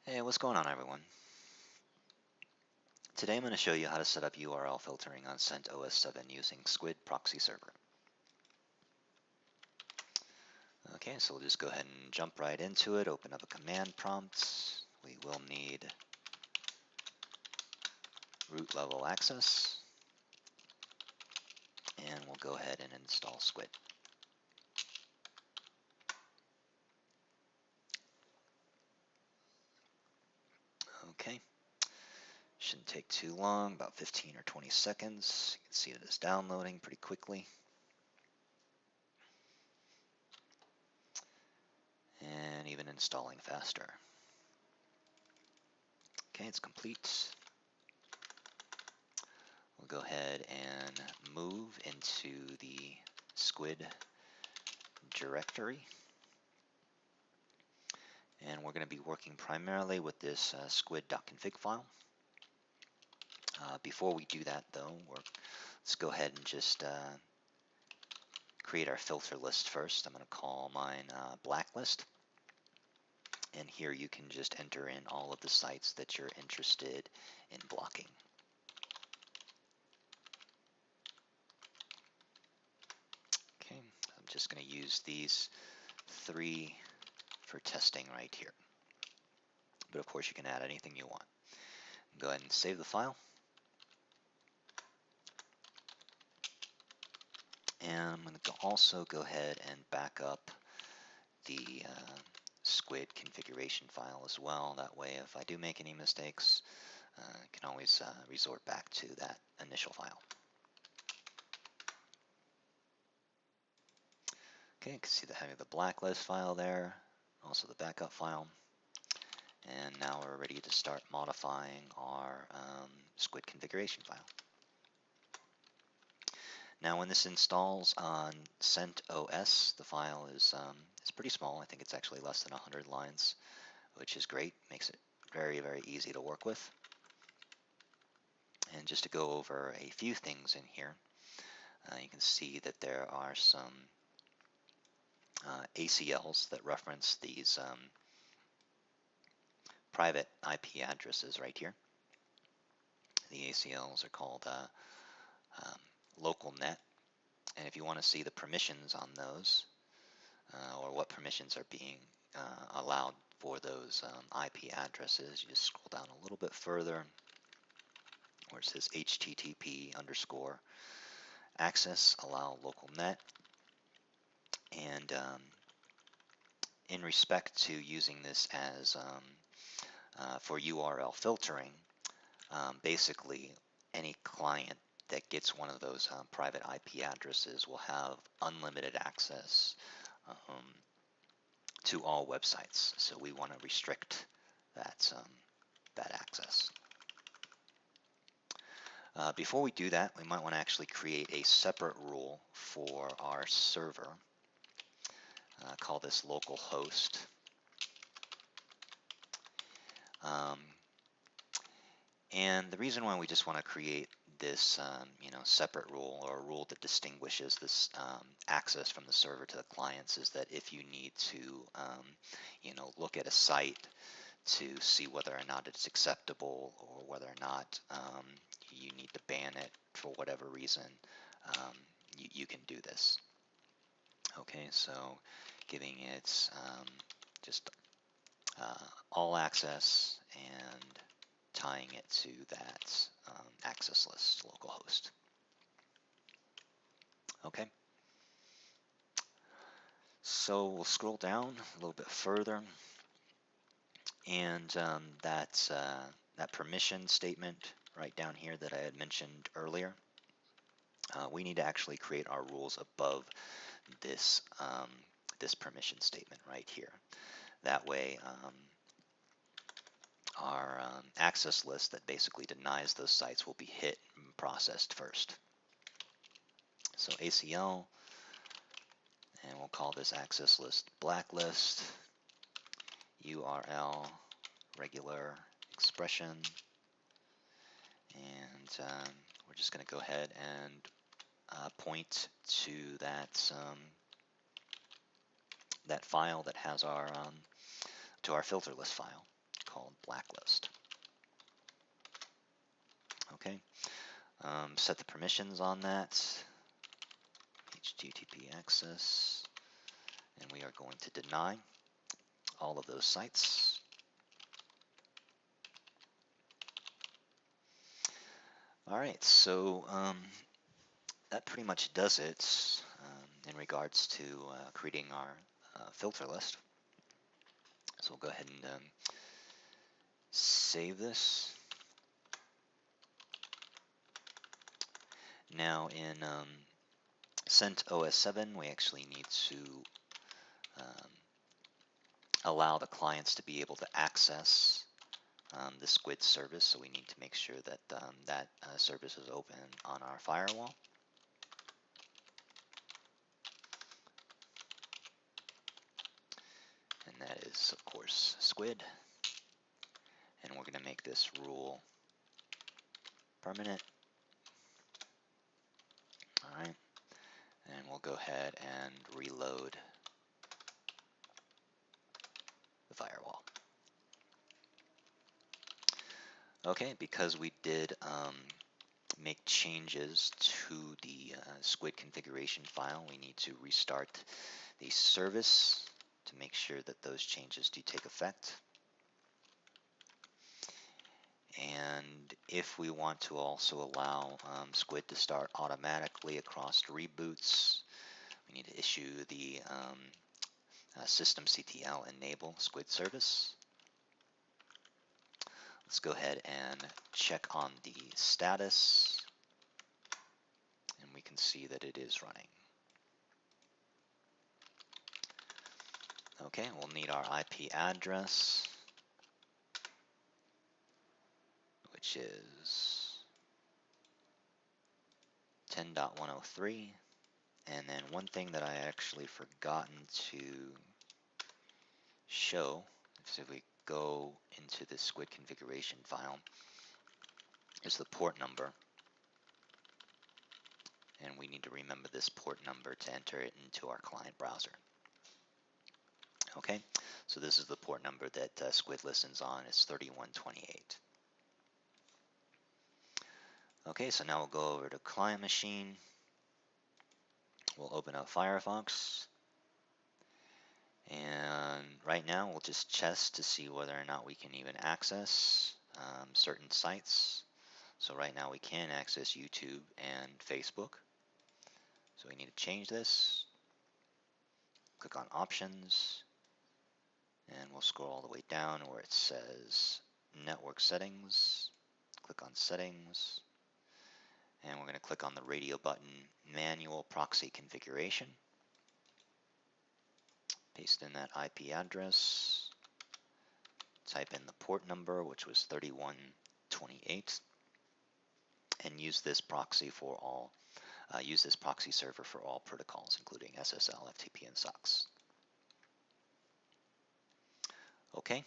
Hey, what's going on, everyone? Today I'm going to show you how to set up URL filtering on CentOS7 using Squid Proxy Server. Okay, so we'll just go ahead and jump right into it, open up a command prompt. We will need root level access, and we'll go ahead and install Squid. Okay, shouldn't take too long, about 15 or 20 seconds. You can see it is downloading pretty quickly. And even installing faster. Okay, it's complete. We'll go ahead and move into the Squid directory. And we're going to be working primarily with this squid.config file. Before we do that, though, let's go ahead and just create our filter list first. I'm going to call mine blacklist. And here you can just enter in all of the sites that you're interested in blocking. Okay, I'm just going to use these 3 for testing right here. But of course you can add anything you want. Go ahead and save the file. And I'm going to also go ahead and back up the Squid configuration file as well. That way, if I do make any mistakes, I can always resort back to that initial file. Okay, you can see having the blacklist file there, also the backup file. And now we're ready to start modifying our Squid configuration file. Now when this installs on CentOS, the file is pretty small. I think it's actually less than 100 lines, which is great. Makes it very, very easy to work with. And just to go over a few things in here, you can see that there are some ACLs that reference these private IP addresses right here. The ACLs are called local net. And if you want to see the permissions on those, or what permissions are being allowed for those IP addresses, you just scroll down a little bit further where it says HTTP underscore access allow local net. And in respect to using this as for URL filtering, basically any client that gets one of those private IP addresses will have unlimited access to all websites. So we want to restrict that access. Before we do that, we might want to actually create a separate rule for our server. Call this localhost. And the reason why we just want to create this separate rule, or a rule that distinguishes this access from the server to the clients, is that if you need to look at a site to see whether or not it's acceptable, or whether or not you need to ban it for whatever reason, you can do this. Okay, so giving it just all access and tying it to that access list localhost. Okay, so we'll scroll down a little bit further, and that permission statement right down here that I had mentioned earlier, we need to actually create our rules above this this permission statement right here. That way, our access list that basically denies those sites will be hit and processed first. So ACL, and we'll call this access list blacklist, URL regular expression, and we're just going to go ahead and point to that that file that has our to our filter list file called blacklist. Okay, set the permissions on that, HTTP access, and we are going to deny all of those sites. All right, so that pretty much does it in regards to creating our filter list. So we'll go ahead and save this. Now in CentOS7, we actually need to allow the clients to be able to access the Squid service, so we need to make sure that that service is open on our firewall. And that is, of course, Squid. And we're going to make this rule permanent. All right. And we'll go ahead and reload the firewall. Okay, because we did make changes to the Squid configuration file, we need to restart the service to make sure that those changes do take effect. And if we want to also allow Squid to start automatically across reboots, we need to issue the systemctl enable Squid service. Let's go ahead and check on the status, and we can see that it is running. Okay, we'll need our IP address, which is 10.103. And then one thing that I actually forgotten to show, is if we go into the Squid configuration file, is the port number. And we need to remember this port number to enter it into our client browser. Okay, so this is the port number that Squid listens on. It's 3128. Okay, so now we'll go over to client machine. We'll open up Firefox. And right now we'll just test to see whether or not we can even access certain sites. So right now we can access YouTube and Facebook. So we need to change this. Click on Options. And we'll scroll all the way down where it says Network Settings. Click on Settings. And we're going to click on the radio button, Manual Proxy Configuration. Paste in that IP address. Type in the port number, which was 3128. And use this proxy for all. Use this proxy server for all protocols, including SSL, FTP, and SOCKS. Okay.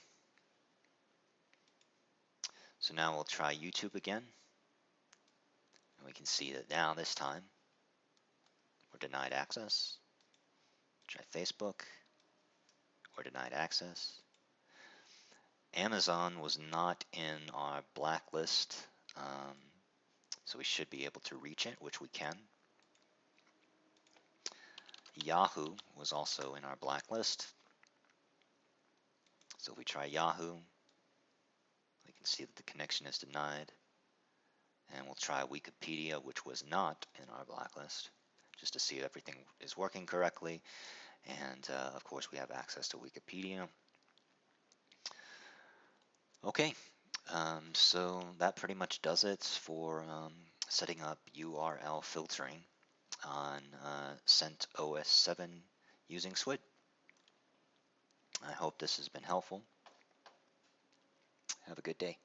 So now we'll try YouTube again. And we can see that now this time we're denied access. Try Facebook. We're denied access. Amazon was not in our blacklist, so we should be able to reach it, which we can. Yahoo was also in our blacklist. So if we try Yahoo, we can see that the connection is denied. And we'll try Wikipedia, which was not in our blacklist, just to see if everything is working correctly. And of course, we have access to Wikipedia. Okay, so that pretty much does it for setting up URL filtering on CentOS7 using Squid. I hope this has been helpful. Have a good day.